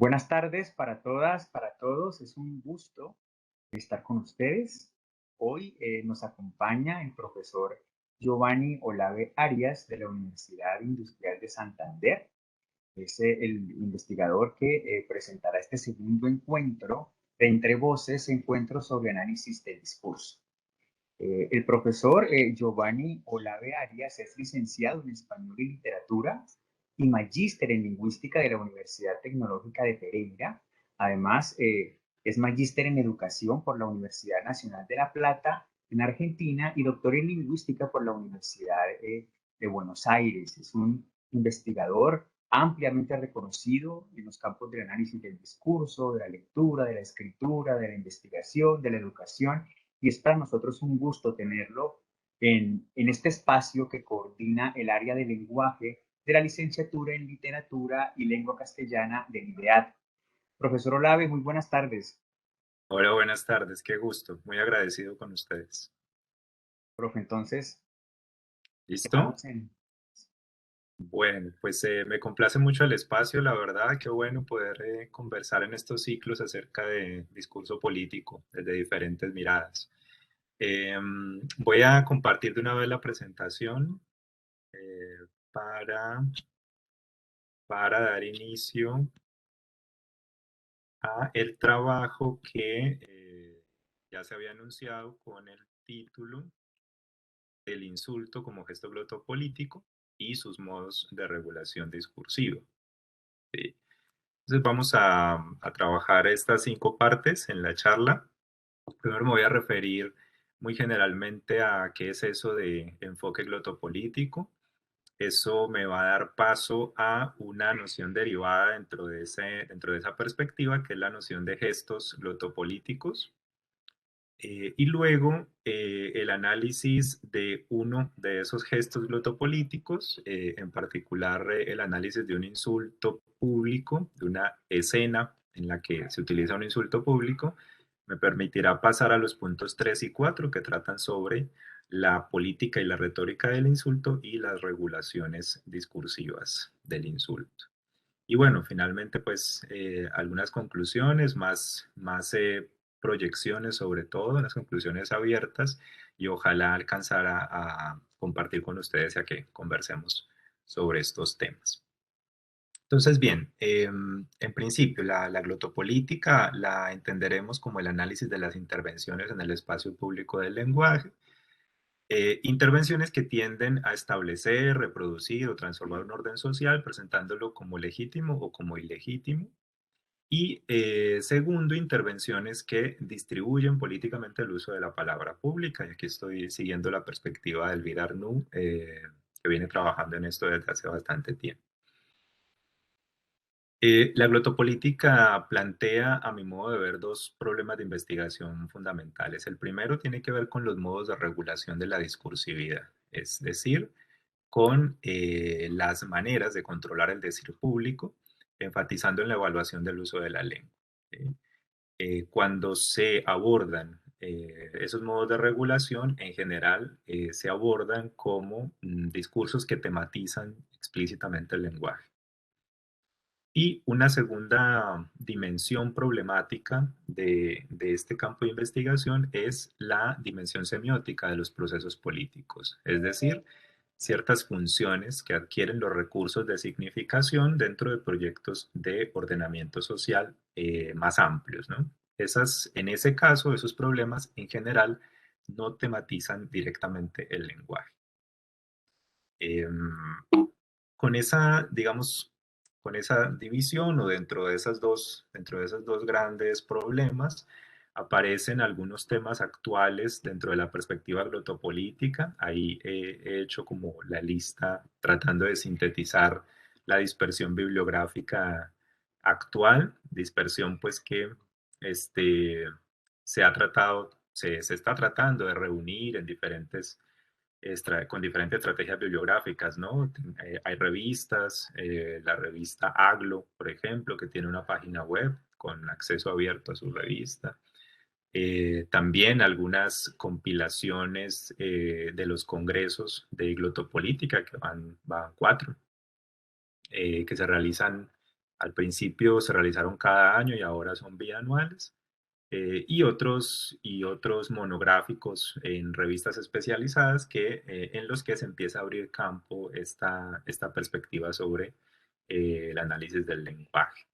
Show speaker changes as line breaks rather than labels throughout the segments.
Buenas tardes para todas, para todos. Es un gusto estar con ustedes. Hoy nos acompaña el profesor Giovanni Olave Arias de la Universidad Industrial de Santander. Es el investigador que presentará este segundo encuentro de Entre Voces, encuentro sobre análisis del discurso. El profesor Giovanni Olave Arias es licenciado en Español y Literatura y magíster en Lingüística de la Universidad Tecnológica de Pereira. Además, es magíster en Educación por la Universidad Nacional de La Plata en Argentina y doctor en Lingüística por la Universidad de Buenos Aires. Es un investigador ampliamente reconocido en los campos del análisis del discurso, de la lectura, de la escritura, de la investigación, de la educación, y es para nosotros un gusto tenerlo en este espacio que coordina el área de lenguaje de la licenciatura en literatura y lengua castellana del IDEAT. Profesor Olave, muy buenas tardes.
Hola, buenas tardes, qué gusto, muy agradecido con ustedes.
Profe, entonces,
¿Listo?
quedamos en...
Bueno, pues me complace mucho el espacio, la verdad, qué bueno poder conversar en estos ciclos acerca de discurso político desde diferentes miradas. Voy a compartir de una vez la presentación eh, para, para dar inicio a el trabajo que ya se había anunciado con el título El insulto como gesto glotopolítico y sus modos de regulación discursiva. ¿Sí? Entonces vamos a trabajar estas 5 partes en la charla. Primero me voy a referir muy generalmente a qué es eso de enfoque glotopolítico. Eso me va a dar paso a una noción derivada dentro de esa perspectiva, que es la noción de gestos glotopolíticos. Y luego el análisis de uno de esos gestos glotopolíticos, en particular el análisis de un insulto público, de una escena en la que se utiliza un insulto público, me permitirá pasar a los puntos 3 y 4 que tratan sobre la política y la retórica del insulto y las regulaciones discursivas del insulto. Y bueno, finalmente, pues algunas conclusiones, más proyecciones sobre todo, las conclusiones abiertas y ojalá alcanzar a compartir con ustedes y a que conversemos sobre estos temas. Entonces, bien, en principio, la glotopolítica la entenderemos como el análisis de las intervenciones en el espacio público del lenguaje, intervenciones que tienden a establecer, reproducir o transformar un orden social, presentándolo como legítimo o como ilegítimo. Y segundo, intervenciones que distribuyen políticamente el uso de la palabra pública. Y aquí estoy siguiendo la perspectiva de Elvira Arnoux, que viene trabajando en esto desde hace bastante tiempo. La glotopolítica plantea, a mi modo de ver, 2 problemas de investigación fundamentales. El primero tiene que ver con los modos de regulación de la discursividad, es decir, con las maneras de controlar el decir público, enfatizando en la evaluación del uso de la lengua. ¿Sí? Cuando se abordan esos modos de regulación, en general se abordan como discursos que tematizan explícitamente el lenguaje. Y una segunda dimensión problemática de este campo de investigación es la dimensión semiótica de los procesos políticos, es decir, ciertas funciones que adquieren los recursos de significación dentro de proyectos de ordenamiento social más amplios, ¿no? En ese caso, esos problemas en general no tematizan directamente el lenguaje. Em, con esa, digamos, con esa división o dentro de esos dos grandes problemas, aparecen algunos temas actuales dentro de la perspectiva glotopolítica. Ahí he hecho como la lista tratando de sintetizar la dispersión bibliográfica actual, dispersión pues que este, se está tratando de reunir en con diferentes estrategias bibliográficas, ¿no? Hay revistas, la revista AGLO, por ejemplo, que tiene una página web con acceso abierto a su revista. También algunas compilaciones de los congresos de glotopolítica, que van 4, que se realizan Al principio se realizaron cada año y ahora son bianuales. Y otros monográficos en revistas especializadas en los que se empieza a abrir campo esta perspectiva sobre el análisis del lenguaje.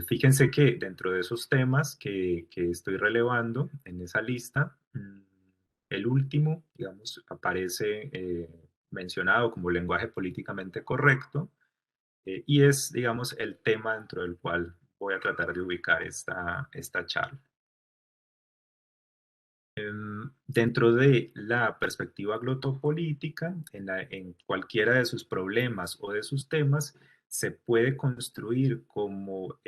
Fíjense que dentro de esos temas que estoy relevando en esa lista, el último, digamos, aparece mencionado como lenguaje políticamente correcto, y es, digamos, el tema dentro del cual voy a tratar de ubicar esta charla. Dentro de la perspectiva glotopolítica, en cualquiera de sus problemas o de sus temas, se puede construir como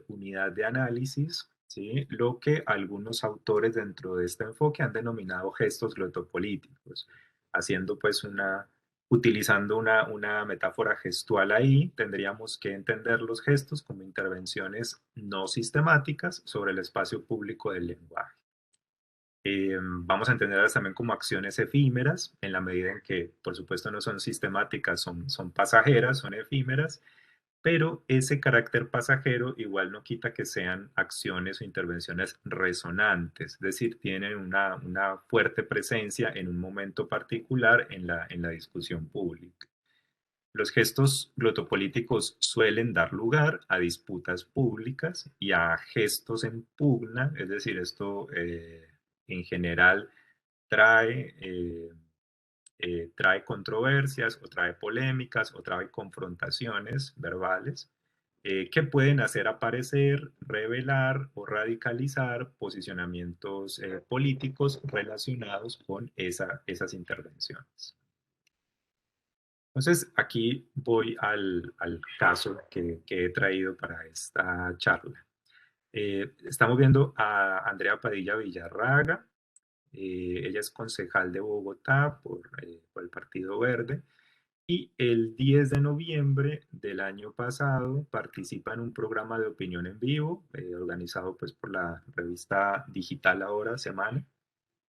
unidad de análisis, ¿sí?, lo que algunos autores dentro de este enfoque han denominado gestos glotopolíticos, haciendo pues utilizando una metáfora gestual ahí, tendríamos que entender los gestos como intervenciones no sistemáticas sobre el espacio público del lenguaje. Vamos a entenderlas también como acciones efímeras, en la medida en que, por supuesto, no son sistemáticas, son pasajeras, son efímeras, pero ese carácter pasajero igual no quita que sean acciones o intervenciones resonantes, es decir, tienen una fuerte presencia en un momento particular en la discusión pública. Los gestos glotopolíticos suelen dar lugar a disputas públicas y a gestos en pugna, es decir, esto en general trae, trae controversias o trae polémicas o trae confrontaciones verbales que pueden hacer aparecer, revelar o radicalizar posicionamientos políticos relacionados con esas intervenciones. Entonces, aquí voy al caso que he traído para esta charla. Estamos viendo a Andrea Padilla Villarraga. Ella es concejal de Bogotá por el Partido Verde. Y el 10 de noviembre del año pasado participa en un programa de opinión en vivo, organizado pues, por la revista digital Ahora Semana.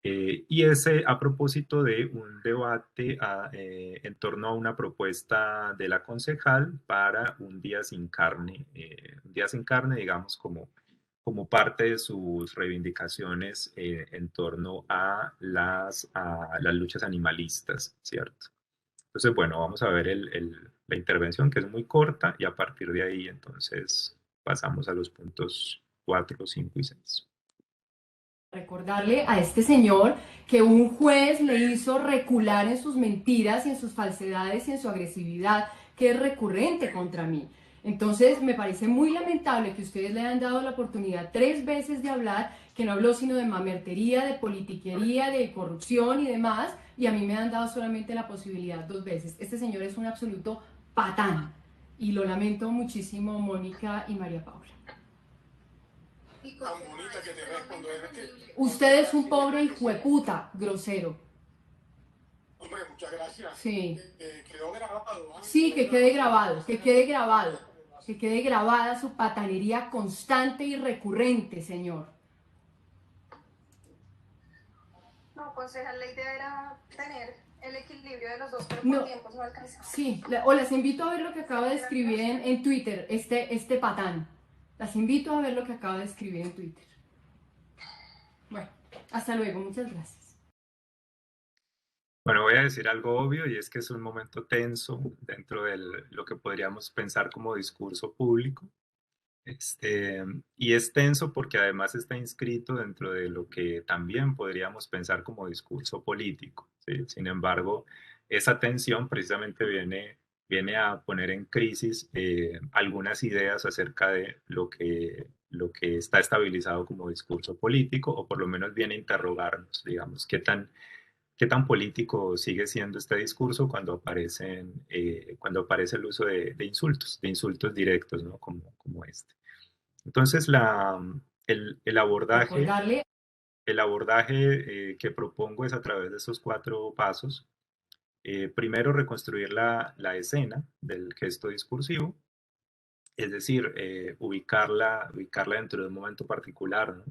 Y ese a propósito de un debate en torno a una propuesta de la concejal para un día sin carne, digamos, como parte de sus reivindicaciones en torno a las luchas animalistas, ¿cierto? Entonces, bueno, vamos a ver la intervención, que es muy corta, y a partir de ahí entonces pasamos a los puntos 4, 5 y 6.
Recordarle a este señor que un juez le hizo recular en sus mentiras y en sus falsedades y en su agresividad, que es recurrente contra mí. Entonces me parece muy lamentable que ustedes le hayan dado la oportunidad 3 veces de hablar, que no habló sino de mamertería, de politiquería, de corrupción y demás, y a mí me han dado solamente la posibilidad 2 veces. Este señor es un absoluto patán, y lo lamento muchísimo, Mónica y María Paula. Usted es un pobre hijueputa, grosero.
Hombre, muchas gracias.
Sí.
Quedó grabado.
Sí, que quede grabado, que quede grabado. Que quede grabada su patanería constante y recurrente, señor.
No, concejal, la idea era tener el equilibrio de los dos, pero
No.
por tiempos no alcanzamos.
Sí, o las invito a ver lo que acaba de escribir en Twitter, este patán. Las invito a ver lo que acaba de escribir en Twitter. Bueno, hasta luego, muchas gracias.
Bueno, voy a decir algo obvio, y es que es un momento tenso dentro de lo que podríamos pensar como discurso público. Y es tenso porque además está inscrito dentro de lo que también podríamos pensar como discurso político, ¿sí? Sin embargo, esa tensión precisamente viene a poner en crisis algunas ideas acerca de lo que está estabilizado como discurso político, o por lo menos viene a interrogarnos, digamos, qué tan político sigue siendo este discurso cuando aparece el uso de insultos directos, ¿no? Como este. Entonces, el abordaje,
Recordarle.
que propongo es a través de esos 4 pasos. Primero, reconstruir la escena del gesto discursivo, es decir, ubicarla dentro de un momento particular, ¿no?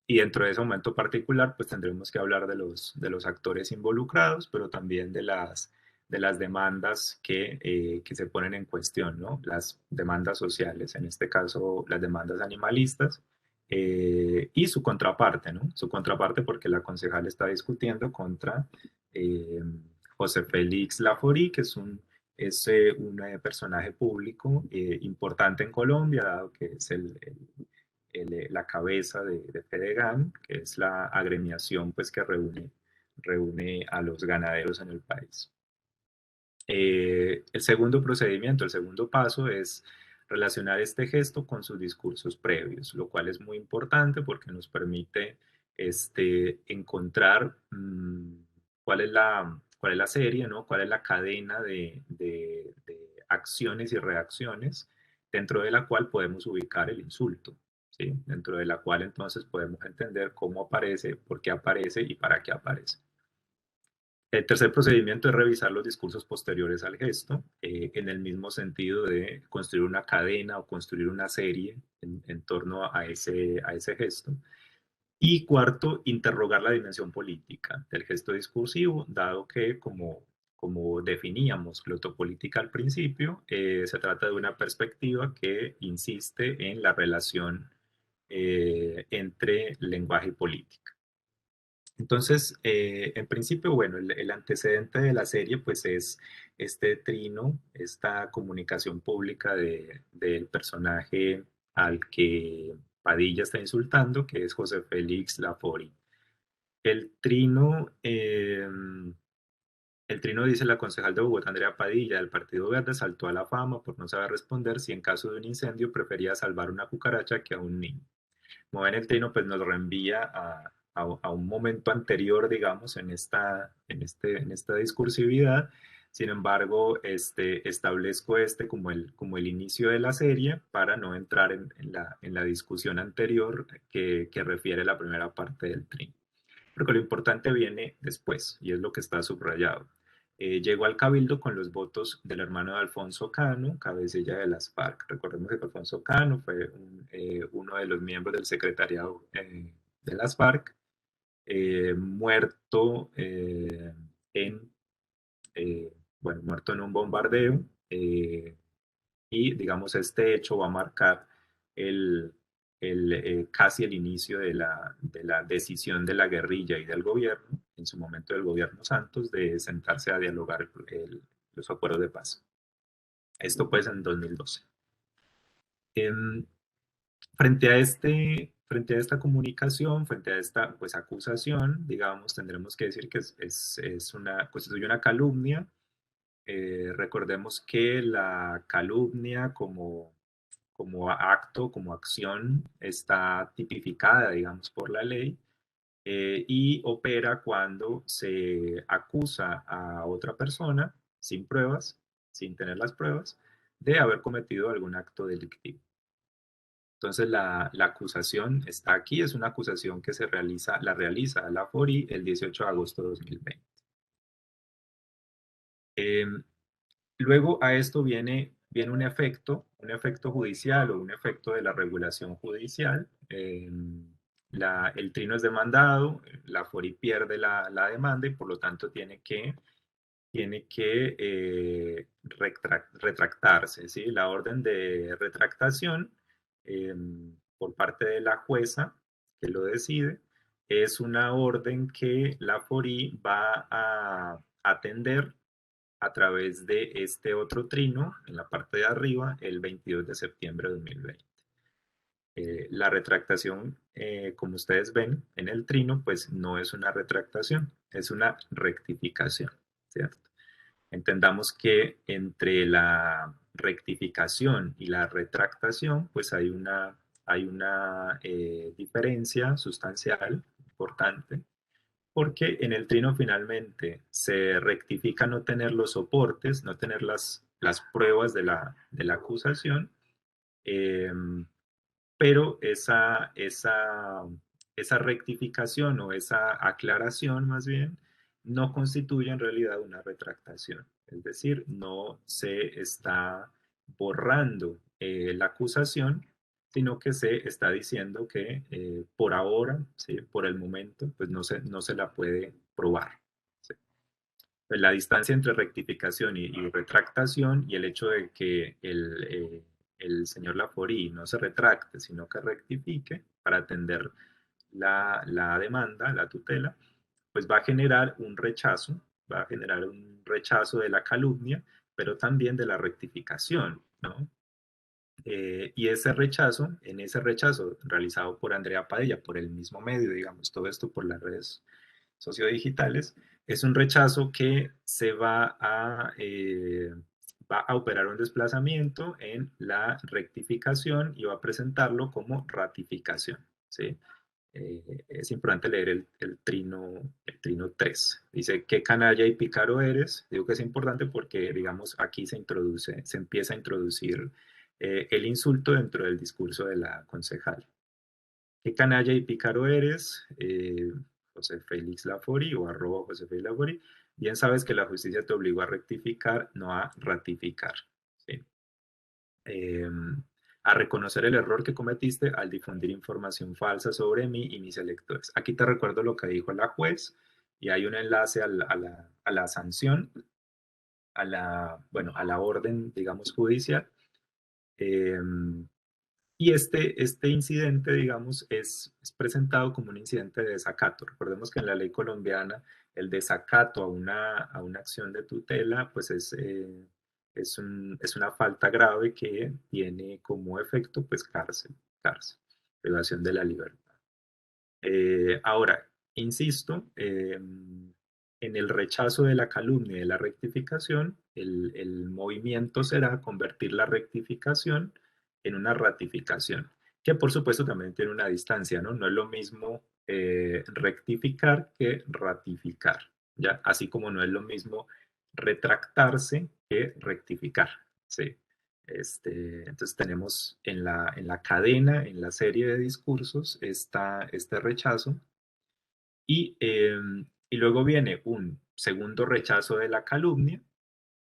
Y dentro de ese momento particular, pues tendremos que hablar de los actores involucrados, pero también de las demandas que se ponen en cuestión, ¿no? Las demandas sociales, en este caso las demandas animalistas, y su contraparte, ¿no? Su contraparte porque la concejal está discutiendo contra José Félix Laforí, que es un personaje público importante en Colombia, dado que es la cabeza de Fedegan, que es la agremiación pues, que reúne a los ganaderos en el país. El segundo procedimiento, el segundo paso es relacionar este gesto con sus discursos previos, lo cual es muy importante porque nos permite encontrar cuál es la serie, ¿no? Cuál es la cadena de acciones y reacciones dentro de la cual podemos ubicar el insulto, ¿sí? Dentro de la cual entonces podemos entender cómo aparece, por qué aparece y para qué aparece. El tercer procedimiento es revisar los discursos posteriores al gesto, en el mismo sentido de construir una cadena o construir una serie en torno a ese gesto. Y cuarto, interrogar la dimensión política del gesto discursivo, dado que, como definíamos glotopolítica al principio, se trata de una perspectiva que insiste en la relación entre lenguaje y política. Entonces, en principio, bueno, el antecedente de la serie pues es este trino, esta comunicación pública del personaje al que Padilla está insultando, que es José Félix Laforí. El trino, dice: la concejal de Bogotá, Andrea Padilla, del Partido Verde, saltó a la fama por no saber responder si en caso de un incendio prefería salvar una cucaracha que a un niño. Como ven, el trino pues nos reenvía a un momento anterior, digamos, en esta discursividad. Sin embargo, establezco como el inicio de la serie para no entrar en la discusión anterior que refiere la primera parte del trino. Porque lo importante viene después, y es lo que está subrayado. Llegó al Cabildo con los votos del hermano de Alfonso Cano, cabecilla de las FARC. Recordemos que Alfonso Cano fue uno de los miembros del secretariado de las FARC, muerto muerto en un bombardeo, y digamos este hecho va a marcar casi el inicio de la decisión de la guerrilla y del gobierno, en su momento del gobierno Santos, de sentarse a dialogar los acuerdos de paz. Esto pues en 2012. Frente a esta comunicación, frente a esta pues acusación, digamos, tendremos que decir que constituye una calumnia. Recordemos que la calumnia como acto, como acción, está tipificada, digamos, por la ley, y opera cuando se acusa a otra persona sin pruebas, sin tener las pruebas, de haber cometido algún acto delictivo. Entonces la acusación está aquí, es una acusación que la realiza Laforí el 18 de agosto de 2020. Luego a esto viene un efecto judicial o un efecto de la regulación judicial. El trino es demandado, Laforí pierde la demanda y por lo tanto tiene que retractarse, ¿sí? La orden de retractación por parte de la jueza que lo decide es una orden que Laforí va a atender a través de este otro trino en la parte de arriba el 22 de septiembre de 2020. La retractación, como ustedes ven en el trino, pues no es una retractación, es una rectificación, ¿cierto? Entendamos que entre la rectificación y la retractación, pues hay una diferencia sustancial importante, porque en el trino finalmente se rectifica no tener los soportes, no tener las pruebas de la acusación, pero esa rectificación o esa aclaración más bien no constituye en realidad una retractación, es decir, no se está borrando la acusación, sino que se está diciendo que por ahora, ¿sí? Por el momento, pues no se la puede probar. ¿Sí? pues, la distancia entre rectificación y retractación y el hecho de que el señor Laforí no se retracte, sino que rectifique para atender la demanda, la tutela, pues va a generar un rechazo de la calumnia, pero también de la rectificación, ¿no? Y en ese rechazo realizado por Andrea Padilla, por el mismo medio, digamos, todo esto por las redes sociodigitales, es un rechazo que va a operar un desplazamiento en la rectificación y va a presentarlo como ratificación, ¿sí? Es importante leer el trino 3. Dice, ¿qué canalla y pícaro eres? Digo que es importante porque, digamos, aquí se empieza a introducir el insulto dentro del discurso de la concejal. ¿Qué canalla y pícaro eres? José Félix Laforí o arroba José Félix Laforí. Bien sabes que la justicia te obligó a rectificar, no a ratificar. ¿Sí? A reconocer el error que cometiste al difundir información falsa sobre mí y mis electores. Aquí te recuerdo lo que dijo la juez y hay un enlace a la sanción, bueno, a la orden, digamos, judicial. Y este incidente, digamos, es presentado como un incidente de desacato. Recordemos que en la ley colombiana el desacato a una acción de tutela, pues es una falta grave que tiene como efecto, pues, cárcel, privación de la libertad. Ahora, insisto, en el rechazo de la calumnia y de la rectificación, el movimiento será convertir la rectificación en una ratificación, que por supuesto también tiene una distancia, ¿no? No es lo mismo rectificar que ratificar, ¿ya? Así como no es lo mismo retractarse que rectificar, ¿sí? Entonces tenemos en la cadena, en la serie de discursos, este rechazo y luego viene un segundo rechazo de la calumnia,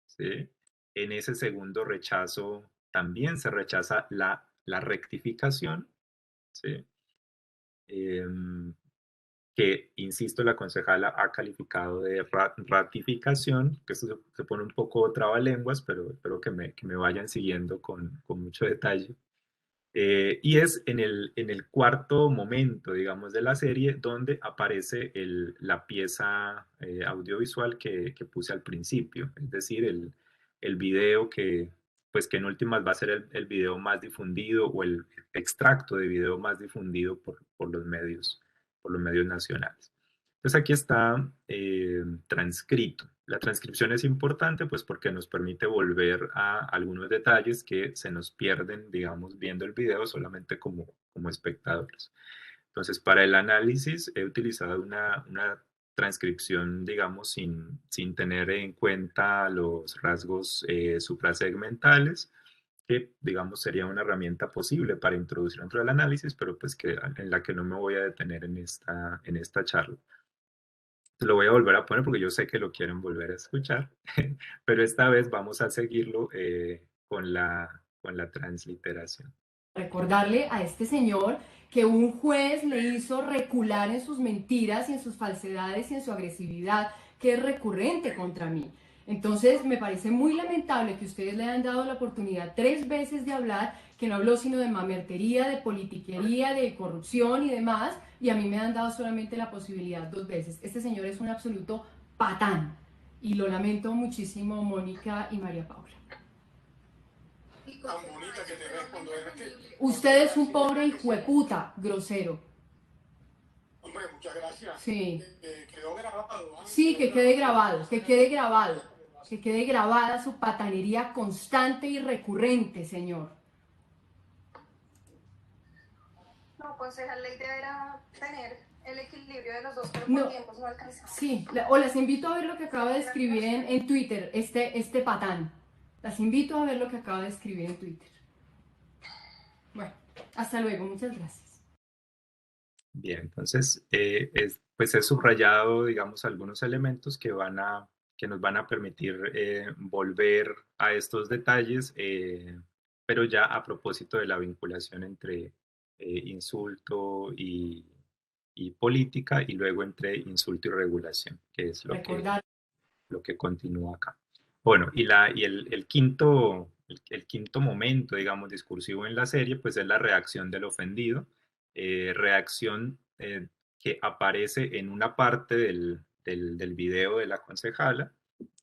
¿sí? En ese segundo rechazo también se rechaza la rectificación, ¿sí? Que, insisto, la concejala ha calificado de ratificación, que esto se pone un poco trabalenguas, pero espero que me vayan siguiendo con mucho detalle. Y es en el cuarto momento, digamos, de la serie donde aparece la pieza audiovisual que puse al principio, es decir, el video pues que en últimas va a ser el video más difundido o el extracto de video más difundido por los medios nacionales. Entonces aquí está transcrito. La transcripción es importante pues porque nos permite volver a algunos detalles que se nos pierden, digamos, viendo el video solamente como espectadores. Entonces, para el análisis he utilizado una transcripción, digamos, sin tener en cuenta los rasgos suprasegmentales, que, digamos, sería una herramienta posible para introducir dentro del análisis, pero pues en la que no me voy a detener en esta charla. Lo voy a volver a poner porque yo sé que lo quieren volver a escuchar, pero esta vez vamos a seguirlo con la transliteración.
Recordarle a este señor que un juez le hizo recular en sus mentiras y en sus falsedades y en su agresividad, que es recurrente contra mí. Entonces, me parece muy lamentable que ustedes le hayan dado la oportunidad 3 veces de hablar, que no habló sino de mamertería, de politiquería, de corrupción y demás, y a mí me han dado solamente la posibilidad 2 veces. Este señor es un absoluto patán, y lo lamento muchísimo, Mónica y María Paula.
Tan bonita que te ves cuando eres que...
Usted es un pobre hijueputa, grosero.
Hombre, muchas gracias.
Sí.
Quedó grabado. ¿Ah?
Sí, que quede grabado, que quede grabado. Que quede grabada su patanería constante y recurrente, señor.
No, concejal, la idea era tener el equilibrio de los dos, pero
No.
por tiempos no alcanzamos.
Sí, o las invito a ver lo que acaba de escribir en Twitter, este patán. Las invito a ver lo que acaba de escribir en Twitter. Bueno, hasta luego, muchas gracias.
Bien, entonces, pues he subrayado, digamos, algunos elementos que nos van a permitir volver a estos detalles, pero ya a propósito de la vinculación entre insulto y política y luego entre insulto y regulación, que es lo
Recordar.
lo que continúa acá. Bueno, y el quinto momento, digamos, discursivo en la serie, pues es la reacción del ofendido, reacción que aparece en una parte del video de la concejala,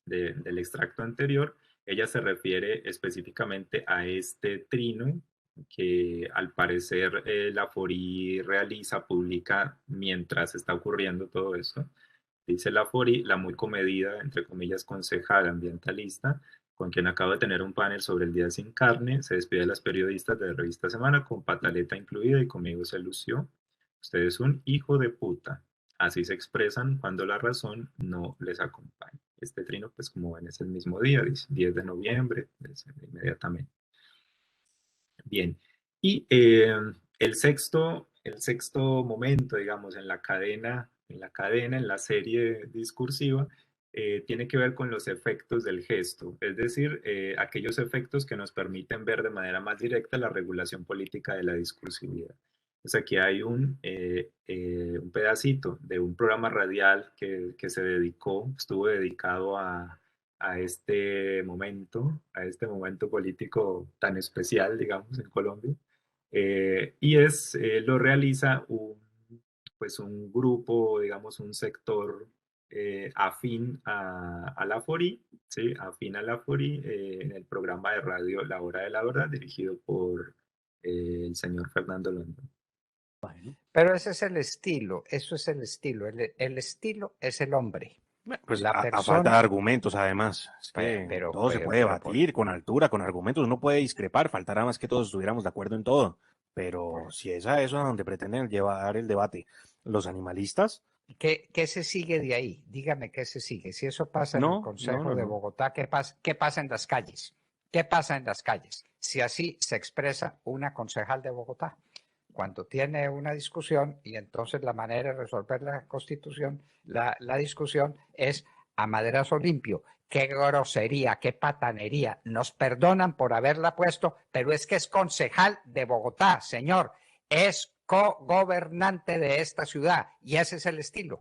del extracto anterior. Ella se refiere específicamente a este trino que al parecer la FORI realiza, publica mientras está ocurriendo todo esto. Dice la FORI, la muy comedida, entre comillas, concejal ambientalista, con quien acabo de tener un panel sobre el día sin carne, se despide de las periodistas de Revista Semana con pataleta incluida y conmigo se lució. Usted es un hijo de puta. Así se expresan cuando la razón no les acompaña. Este trino, pues como ven, es el mismo día, 10 de noviembre, inmediatamente. Bien. Y el sexto momento, digamos, en la serie discursiva, tiene que ver con los efectos del gesto, es decir, aquellos efectos que nos permiten ver de manera más directa la regulación política de la discursividad. Pues aquí hay un pedacito de un programa radial que estuvo dedicado a este momento político tan especial, digamos, en Colombia. Lo realiza pues un grupo, digamos, un sector afín a la FORI, ¿sí? Afín a la FORI, en el programa de radio La Hora de la Verdad, dirigido por el señor Fernando Londón.
Pero ese es el estilo, eso es el estilo. El estilo es el hombre.
Bueno, pues
La
a
persona-
falta de argumentos, además. Es que
Pero-
todo se
pero-
puede
pero-
debatir con altura, con argumentos. Uno puede discrepar, faltará más que todos estuviéramos de acuerdo en todo. Pero si es a eso a donde pretenden llevar el debate los animalistas,
¿Qué se sigue de ahí? Dígame qué se sigue. Si eso pasa en el
no,
Consejo
no,
de
no.
Bogotá, ¿qué pasa en las calles? ¿Qué pasa en las calles? Si así se expresa una concejal de Bogotá, cuando tiene una discusión y entonces la manera de resolver la constitución, la discusión es a maderazo limpio. Qué grosería, qué patanería. Nos perdonan por haberla puesto, pero es que es concejal de Bogotá, señor. Es co-gobernante de esta ciudad y ese es el estilo.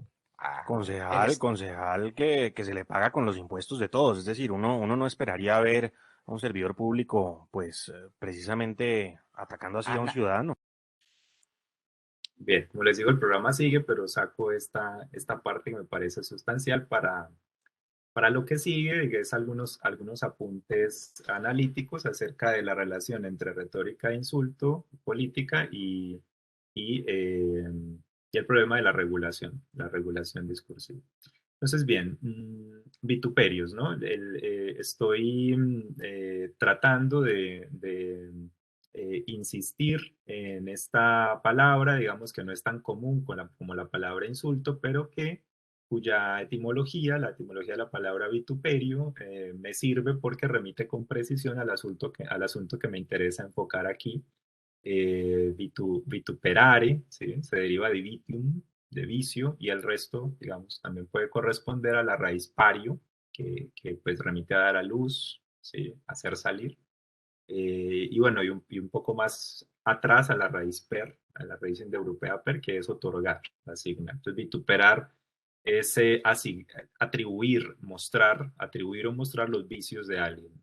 Concejal que se le paga con los impuestos de todos. Es decir, uno no esperaría ver a un servidor público, pues, precisamente atacando así a un
Ana,
ciudadano.
Bien, como les digo, el programa sigue, pero saco esta parte que me parece sustancial para lo que sigue, que es algunos apuntes analíticos acerca de la relación entre retórica e insulto, política y el problema de la regulación discursiva. Entonces, bien, vituperios, ¿no? Estoy tratando de insistir en esta palabra, digamos que no es tan común como la palabra insulto, pero cuya etimología, la etimología de la palabra vituperio, me sirve porque remite con precisión al asunto que me interesa enfocar aquí. Vituperare, ¿sí? Se deriva de vitium, de vicio, y el resto, digamos, también puede corresponder a la raíz pario, que pues remite a dar a luz, ¿sí? Hacer salir. Y bueno, y un poco más atrás a la raíz per, a la raíz indoeuropea per, que es otorgar, asignar. Entonces, vituperar es atribuir, atribuir o mostrar los vicios de alguien.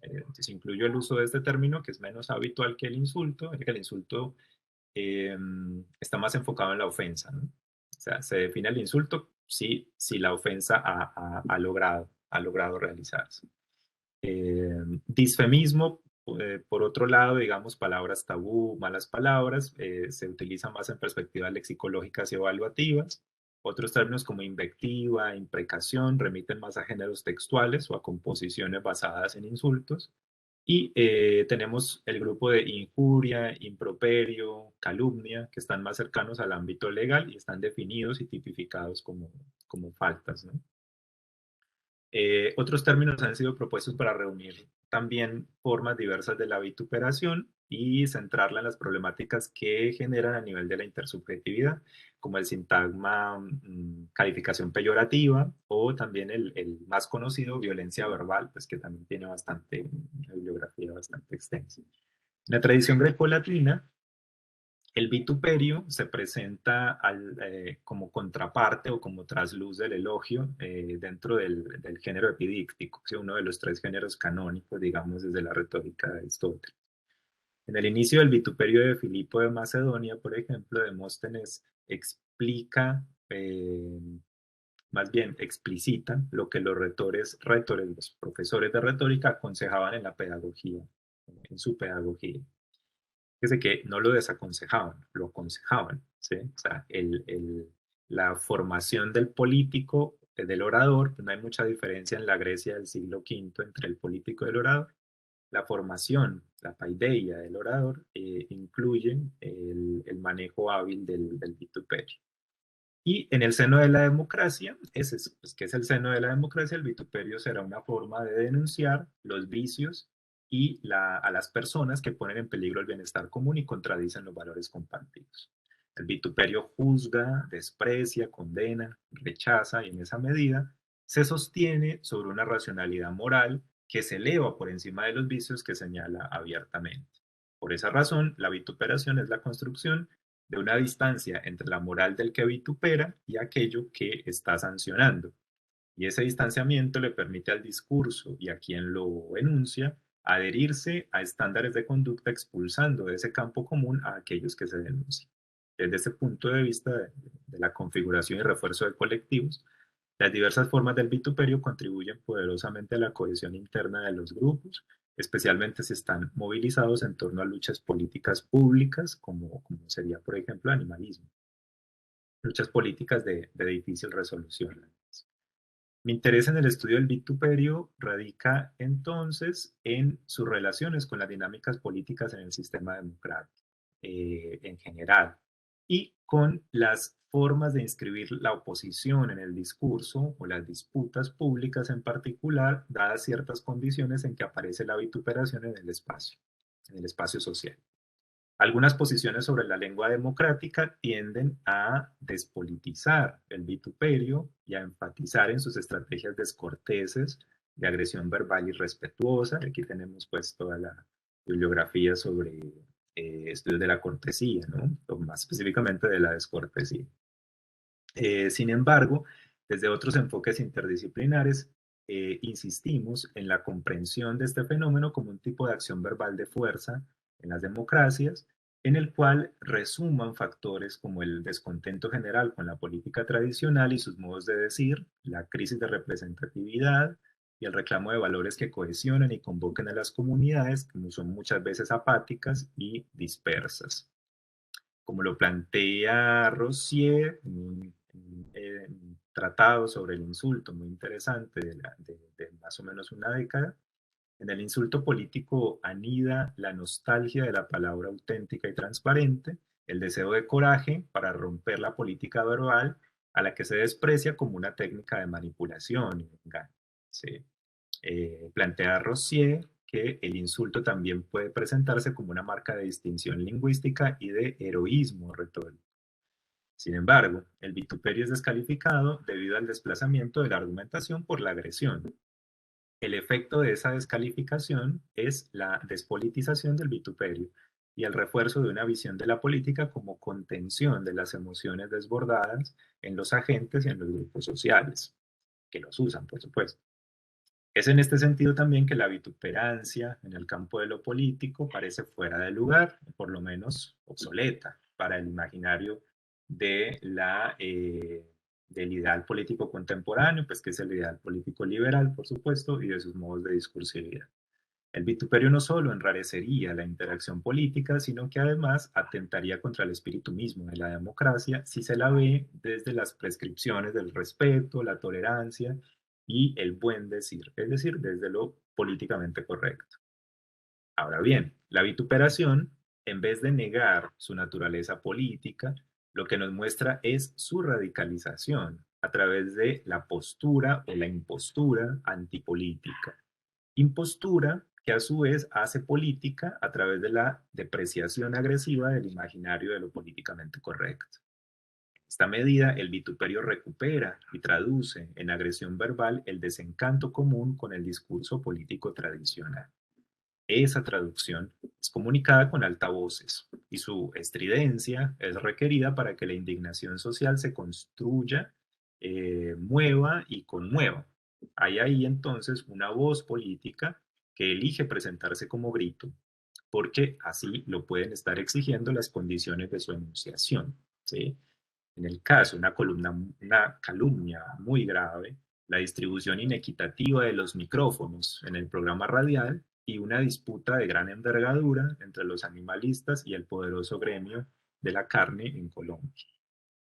Entonces, incluyo el uso de este término, que es menos habitual que el insulto. El insulto está más enfocado en la ofensa, ¿no? O sea, se define el insulto si la ofensa ha logrado realizarse. Disfemismo, por otro lado, digamos, palabras tabú, malas palabras, se utiliza más en perspectivas lexicológicas y evaluativas. Otros términos como invectiva, imprecación, remiten más a géneros textuales o a composiciones basadas en insultos. Y tenemos el grupo de injuria, improperio, calumnia, que están más cercanos al ámbito legal y están definidos y tipificados como faltas, ¿no? Otros términos han sido propuestos para reunir también formas diversas de la vituperación y centrarla en las problemáticas que generan a nivel de la intersubjetividad, como el sintagma calificación peyorativa o también el más conocido violencia verbal, pues que también tiene una bibliografía bastante extensa. En la tradición grecolatina, El vituperio se presenta como contraparte o como trasluz del elogio dentro del género epidíctico, que es uno de los tres géneros canónicos, digamos, desde la retórica de Aristóteles. En el inicio del vituperio de Filipo de Macedonia, por ejemplo, Demóstenes explica, más bien explicita, lo que los retores, los profesores de retórica aconsejaban en la pedagogía, en su pedagogía. Fíjese que no lo desaconsejaban, lo aconsejaban, ¿sí? O sea, la formación del político, del orador, pues no hay mucha diferencia en la Grecia del siglo V entre el político y el orador. La formación, la paideia del orador, incluye el manejo hábil del vituperio. Y en el seno de la democracia, pues, ¿qué es el seno de la democracia? El vituperio será una forma de denunciar los vicios y a las personas que ponen en peligro el bienestar común y contradicen los valores compartidos. El vituperio juzga, desprecia, condena, rechaza y en esa medida se sostiene sobre una racionalidad moral que se eleva por encima de los vicios que señala abiertamente. Por esa razón, la vituperación es la construcción de una distancia entre la moral del que vitupera y aquello que está sancionando. Y ese distanciamiento le permite al discurso y a quien lo enuncia adherirse a estándares de conducta expulsando de ese campo común a aquellos que se denuncian. Desde ese punto de vista de la configuración y refuerzo de colectivos, las diversas formas del vituperio contribuyen poderosamente a la cohesión interna de los grupos, especialmente si están movilizados en torno a luchas políticas públicas, como sería, por ejemplo, el animalismo. Luchas políticas de difícil resolución. Mi interés en el estudio del vituperio radica entonces en sus relaciones con las dinámicas políticas en el sistema democrático en general y con las formas de inscribir la oposición en el discurso o las disputas públicas en particular, dadas ciertas condiciones en que aparece la vituperación en el espacio social. Algunas posiciones sobre la lengua democrática tienden a despolitizar el vituperio y a enfatizar en sus estrategias descorteses de agresión verbal irrespetuosa. Aquí tenemos pues toda la bibliografía sobre estudios de la cortesía, ¿no? O más específicamente de la descortesía. Sin embargo, desde otros enfoques interdisciplinares, insistimos en la comprensión de este fenómeno como un tipo de acción verbal de fuerza en las democracias, en el cual resuman factores como el descontento general con la política tradicional y sus modos de decir, la crisis de representatividad y el reclamo de valores que cohesionen y convoquen a las comunidades, que son muchas veces apáticas y dispersas. Como lo plantea Rossier, un tratado sobre el insulto muy interesante de más o menos una década. En el insulto político anida la nostalgia de la palabra auténtica y transparente, el deseo de coraje para romper la política verbal a la que se desprecia como una técnica de manipulación y engaño. ¿Sí? Plantea Rossier que el insulto también puede presentarse como una marca de distinción lingüística y de heroísmo retórico. Sin embargo, el vituperio es descalificado debido al desplazamiento de la argumentación por la agresión. El efecto de esa descalificación es la despolitización del vituperio y el refuerzo de una visión de la política como contención de las emociones desbordadas en los agentes y en los grupos sociales, que los usan, por supuesto. Es en este sentido también que la vituperancia en el campo de lo político parece fuera de lugar, por lo menos obsoleta, para el imaginario de del ideal político contemporáneo, pues que es el ideal político liberal, por supuesto, y de sus modos de discursividad. El vituperio no solo enrarecería la interacción política, sino que además atentaría contra el espíritu mismo de la democracia si se la ve desde las prescripciones del respeto, la tolerancia y el buen decir, es decir, desde lo políticamente correcto. Ahora bien, la vituperación, en vez de negar su naturaleza política, lo que nos muestra es su radicalización a través de la postura o la impostura antipolítica. Impostura que a su vez hace política a través de la depreciación agresiva del imaginario de lo políticamente correcto. En esta medida, el vituperio recupera y traduce en agresión verbal el desencanto común con el discurso político tradicional. Esa traducción es comunicada con altavoces y su estridencia es requerida para que la indignación social se construya, mueva y conmueva. Hay ahí entonces una voz política que elige presentarse como grito, porque así lo pueden estar exigiendo las condiciones de su enunciación, ¿sí? En el caso de una calumnia muy grave, la distribución inequitativa de los micrófonos en el programa radial y una disputa de gran envergadura entre los animalistas y el poderoso gremio de la carne en Colombia.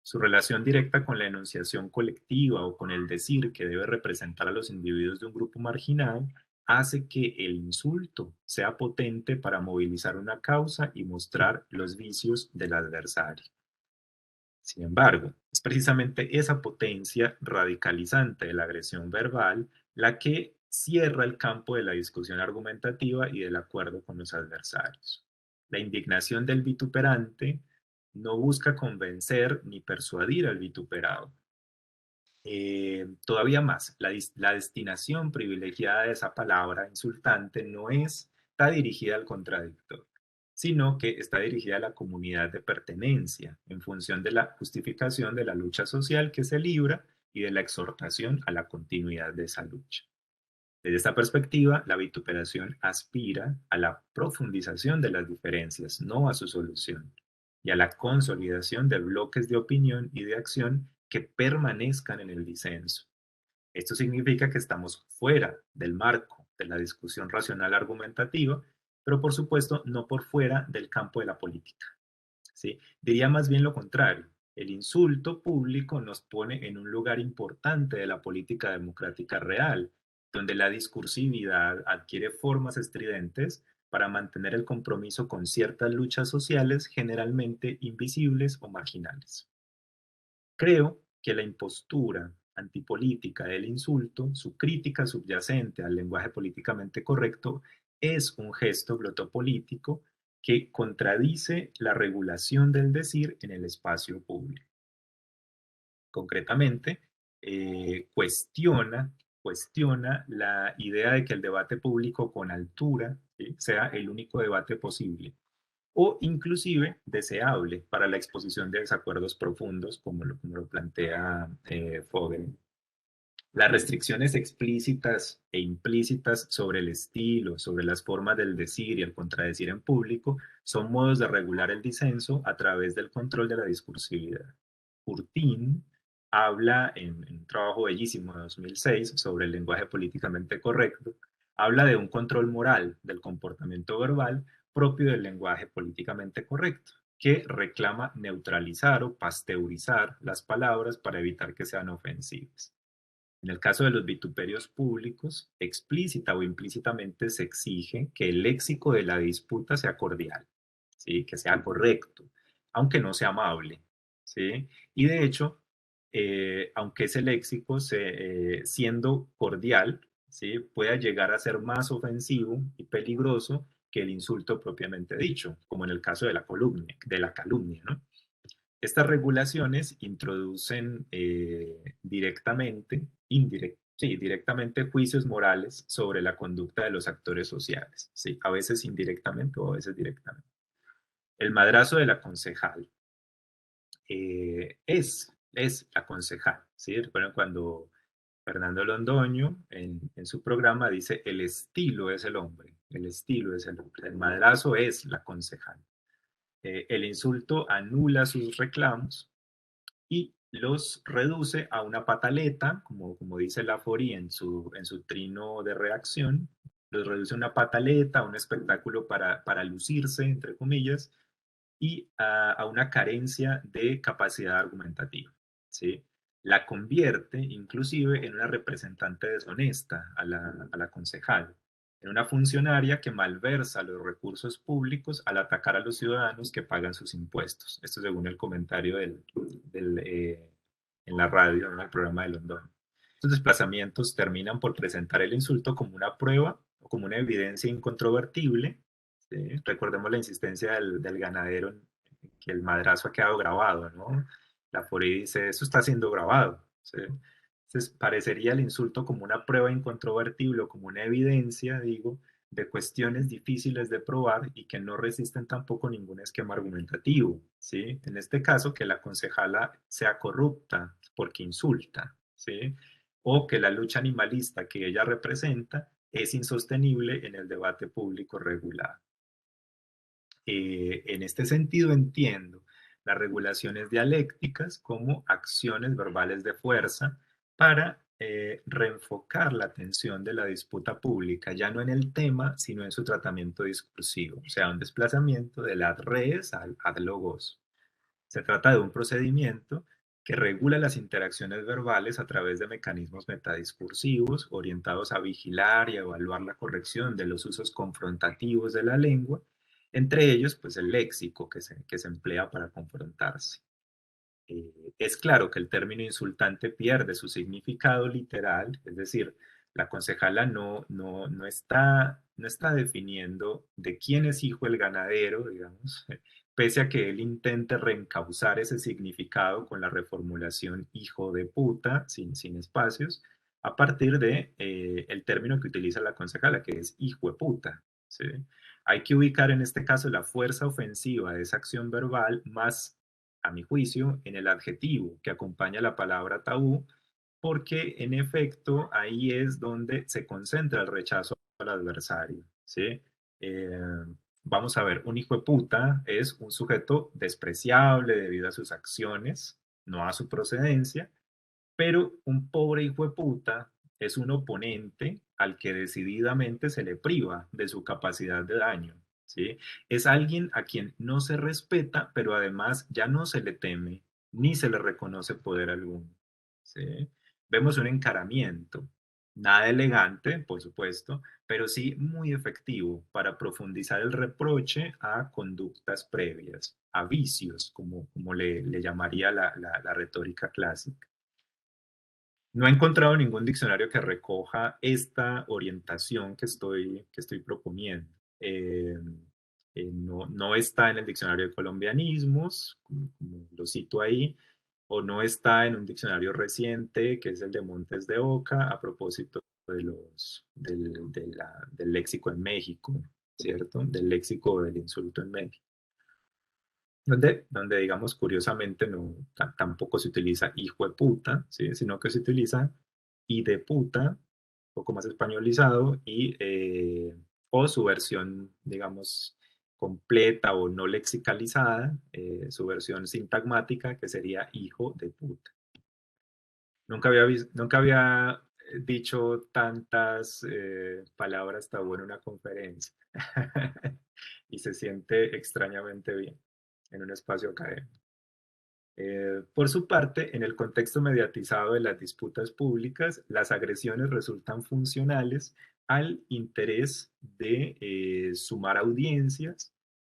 Su relación directa con la enunciación colectiva o con el decir que debe representar a los individuos de un grupo marginado hace que el insulto sea potente para movilizar una causa y mostrar los vicios del adversario. Sin embargo, es precisamente esa potencia radicalizante de la agresión verbal la que cierra el campo de la discusión argumentativa y del acuerdo con los adversarios. La indignación del vituperante no busca convencer ni persuadir al vituperado. Todavía más, la destinación privilegiada de esa palabra insultante no está dirigida al contradictor, sino que está dirigida a la comunidad de pertenencia, en función de la justificación de la lucha social que se libra y de la exhortación a la continuidad de esa lucha. Desde esta perspectiva, la vituperación aspira a la profundización de las diferencias, no a su solución, y a la consolidación de bloques de opinión y de acción que permanezcan en el disenso. Esto significa que estamos fuera del marco de la discusión racional argumentativa, pero por supuesto no por fuera del campo de la política, ¿sí? Diría más bien lo contrario. El insulto público nos pone en un lugar importante de la política democrática real, donde la discursividad adquiere formas estridentes para mantener el compromiso con ciertas luchas sociales generalmente invisibles o marginales. Creo que la impostura antipolítica del insulto, su crítica subyacente al lenguaje políticamente correcto, es un gesto glotopolítico que contradice la regulación del decir en el espacio público. Concretamente, cuestiona la idea de que el debate público con altura, ¿sí?, sea el único debate posible o inclusive deseable para la exposición de desacuerdos profundos, como lo plantea Fogel. Las restricciones explícitas e implícitas sobre el estilo, sobre las formas del decir y el contradecir en público, son modos de regular el disenso a través del control de la discursividad. Curtin habla en un trabajo bellísimo de 2006 sobre el lenguaje políticamente correcto, habla de un control moral del comportamiento verbal propio del lenguaje políticamente correcto, que reclama neutralizar o pasteurizar las palabras para evitar que sean ofensivas. En el caso de los vituperios públicos, explícita o implícitamente se exige que el léxico de la disputa sea cordial, ¿sí?, que sea correcto, aunque no sea amable, ¿sí? Y de hecho, aunque ese léxico, siendo cordial, ¿sí?, pueda llegar a ser más ofensivo y peligroso que el insulto propiamente dicho, como en el caso de la calumnia, ¿no? Estas regulaciones introducen directamente juicios morales sobre la conducta de los actores sociales, ¿sí?, a veces indirectamente o a veces directamente. El madrazo de la concejal es la concejal, ¿sí? Recuerden cuando Fernando Londoño en su programa dice: el estilo es el hombre, el estilo es el hombre, el madrazo es la concejal. El insulto anula sus reclamos y los reduce a una pataleta, como dice Laforie en su trino de reacción, los reduce a una pataleta, a un espectáculo para lucirse, entre comillas, y a una carencia de capacidad argumentativa, ¿sí? La convierte inclusive en una representante deshonesta a la concejal, en una funcionaria que malversa los recursos públicos al atacar a los ciudadanos que pagan sus impuestos. Esto según el comentario en la radio, en el programa de London. Estos desplazamientos terminan por presentar el insulto como una prueba o como una evidencia incontrovertible, ¿sí? Recordemos la insistencia del ganadero en que el madrazo ha quedado grabado, ¿no? Laforie dice: eso está siendo grabado, ¿sí? Entonces, parecería el insulto como una prueba incontrovertible o como una evidencia, digo, de cuestiones difíciles de probar y que no resisten tampoco ningún esquema argumentativo, ¿sí? En este caso, que la concejala sea corrupta porque insulta, ¿sí? O que la lucha animalista que ella representa es insostenible en el debate público regulado. En este sentido entiendo las regulaciones dialécticas como acciones verbales de fuerza para reenfocar la atención de la disputa pública, ya no en el tema, sino en su tratamiento discursivo, o sea, un desplazamiento de las redes al ad logos. Se trata de un procedimiento que regula las interacciones verbales a través de mecanismos metadiscursivos orientados a vigilar y evaluar la corrección de los usos confrontativos de la lengua, entre ellos pues el léxico que se emplea para confrontarse. Es claro que el término insultante pierde su significado literal, es decir, la concejala no está definiendo de quién es hijo el ganadero, digamos, pese a que él intente reencauzar ese significado con la reformulación hijo de puta, sin espacios, a partir de el término que utiliza la concejala, que es hijo de puta. ¿Sí? Hay que ubicar en este caso la fuerza ofensiva de esa acción verbal más, a mi juicio, en el adjetivo que acompaña la palabra tabú, porque en efecto ahí es donde se concentra el rechazo al adversario, ¿sí? Vamos a ver, un hijo de puta es un sujeto despreciable debido a sus acciones, no a su procedencia, pero un pobre hijo de puta es un oponente al que decididamente se le priva de su capacidad de daño, ¿sí? Es alguien a quien no se respeta, pero además ya no se le teme ni se le reconoce poder alguno, ¿sí? Vemos un encaramiento, nada elegante, por supuesto, pero sí muy efectivo para profundizar el reproche a conductas previas, a vicios, como le llamaría la retórica clásica. No he encontrado ningún diccionario que recoja esta orientación que estoy proponiendo. No está en el diccionario de colombianismos, como lo cito ahí, o no está en un diccionario reciente, que es el de Montes de Oca, a propósito del léxico en México, ¿cierto? Del léxico del insulto en México. Donde digamos, curiosamente, tampoco se utiliza hijo de puta, ¿sí? Sino que se utiliza y de puta, un poco más españolizado, o su versión, digamos, completa o no lexicalizada, su versión sintagmática, que sería hijo de puta. Nunca había dicho tantas palabras tabú en una conferencia y se siente extrañamente bien en un espacio académico. Por su parte, en el contexto mediatizado de las disputas públicas, las agresiones resultan funcionales al interés de sumar audiencias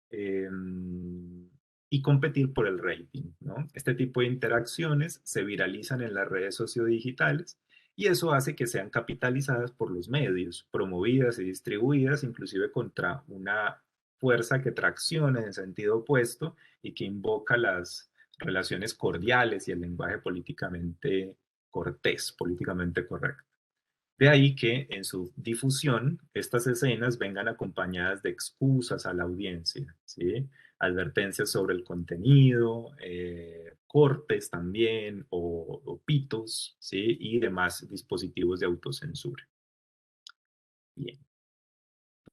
y competir por el rating, ¿no? Este tipo de interacciones se viralizan en las redes sociodigitales y eso hace que sean capitalizadas por los medios, promovidas y distribuidas inclusive contra una fuerza que tracciona en sentido opuesto y que invoca las relaciones cordiales y el lenguaje políticamente cortés, políticamente correcto. De ahí que en su difusión estas escenas vengan acompañadas de excusas a la audiencia, ¿sí? Advertencias sobre el contenido, cortes también o pitos, ¿sí? Y demás dispositivos de autocensura. Bien.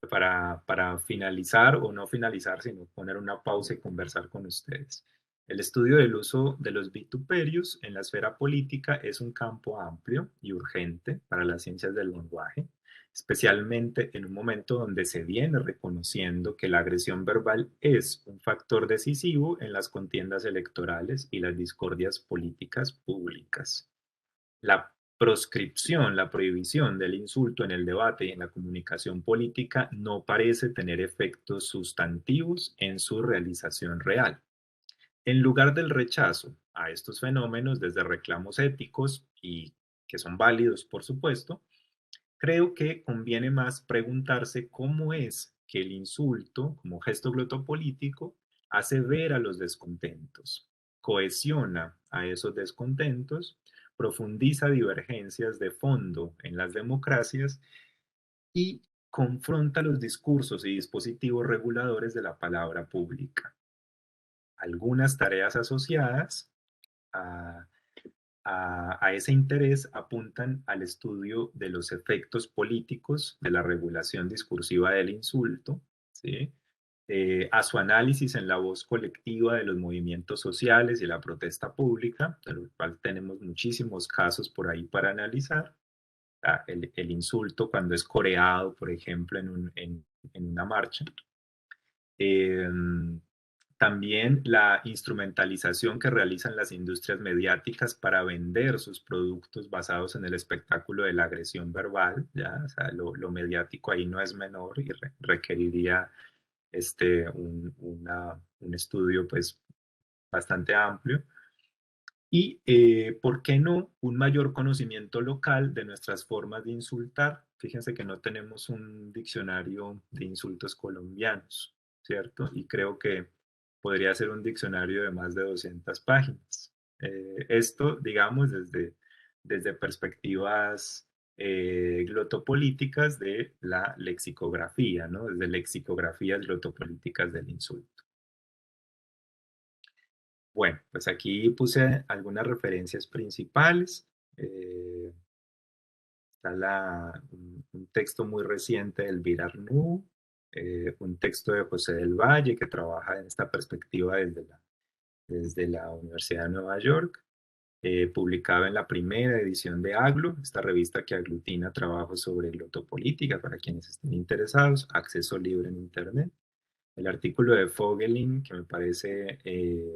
Para finalizar o no finalizar, sino poner una pausa y conversar con ustedes. El estudio del uso de los vituperios en la esfera política es un campo amplio y urgente para las ciencias del lenguaje, especialmente en un momento donde se viene reconociendo que la agresión verbal es un factor decisivo en las contiendas electorales y las discordias políticas públicas. La proscripción, la prohibición del insulto en el debate y en la comunicación política no parece tener efectos sustantivos en su realización real. En lugar del rechazo a estos fenómenos desde reclamos éticos y que son válidos, por supuesto, creo que conviene más preguntarse cómo es que el insulto, como gesto glotopolítico, hace ver a los descontentos, cohesiona a esos descontentos, profundiza divergencias de fondo en las democracias y confronta los discursos y dispositivos reguladores de la palabra pública. Algunas tareas asociadas a ese interés apuntan al estudio de los efectos políticos de la regulación discursiva del insulto, ¿sí? A su análisis en la voz colectiva de los movimientos sociales y la protesta pública, de lo cual tenemos muchísimos casos por ahí para analizar. El insulto cuando es coreado, por ejemplo, en una marcha. También la instrumentalización que realizan las industrias mediáticas para vender sus productos basados en el espectáculo de la agresión verbal, ¿ya? O sea, lo mediático ahí no es menor y requeriría un estudio pues, bastante amplio. Y, ¿por qué no? Un mayor conocimiento local de nuestras formas de insultar. Fíjense que no tenemos un diccionario de insultos colombianos, ¿cierto? Y creo que podría ser un diccionario de más de 200 páginas. Esto, digamos, desde perspectivas glotopolíticas de la lexicografía, ¿no? Desde lexicografías glotopolíticas del insulto. Bueno, pues aquí puse algunas referencias principales. Está un texto muy reciente de Elvira Arnoux, un texto de José del Valle que trabaja en esta perspectiva desde la Universidad de Nueva York, publicado en la primera edición de AGLO, esta revista que aglutina trabajos sobre glotopolítica para quienes estén interesados, acceso libre en Internet. El artículo de Vogelin, que me parece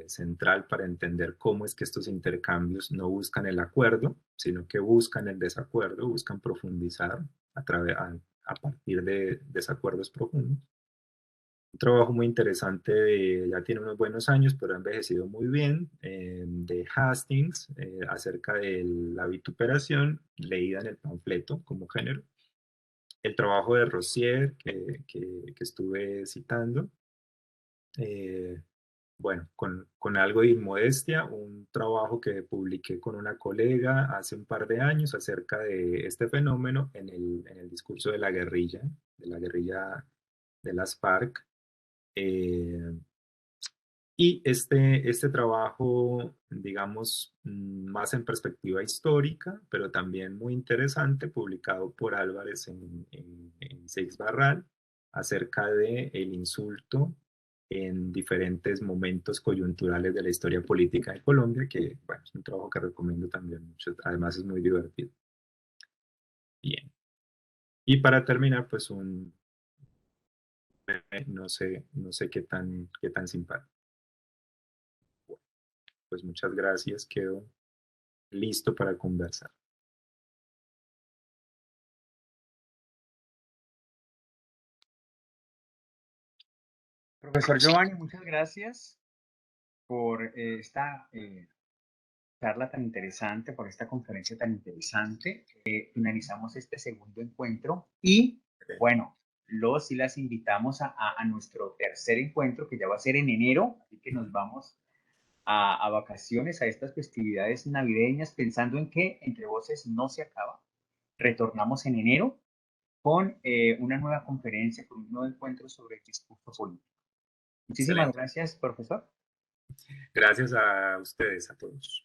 central para entender cómo es que estos intercambios no buscan el acuerdo, sino que buscan el desacuerdo, buscan profundizar a partir de desacuerdos profundos. Un trabajo muy interesante, ya tiene unos buenos años, pero ha envejecido muy bien, de Hastings, acerca de la vituperación, leída en el panfleto como género. El trabajo de Rossier, que estuve citando. Bueno, con algo de inmodestia, un trabajo que publiqué con una colega hace un par de años acerca de este fenómeno en el discurso de la guerrilla de las FARC. Y este trabajo, digamos, más en perspectiva histórica, pero también muy interesante, publicado por Álvarez en Seix Barral, acerca del insulto en diferentes momentos coyunturales de la historia política de Colombia, que, bueno, es un trabajo que recomiendo también mucho, además es muy divertido. Bien. Y para terminar, pues no sé qué tan simpático. Pues muchas gracias, quedo listo para conversar.
Profesor Giovanni, muchas gracias por esta charla tan interesante, por esta conferencia tan interesante. Finalizamos este segundo encuentro y, bueno, los y las invitamos a nuestro tercer encuentro, que ya va a ser en enero, así que nos vamos a vacaciones, a estas festividades navideñas, pensando en que Entre Voces no se acaba. Retornamos en enero con una nueva conferencia, con un nuevo encuentro sobre el discurso político. Muchísimas gracias, profesor.
Gracias a ustedes, a todos.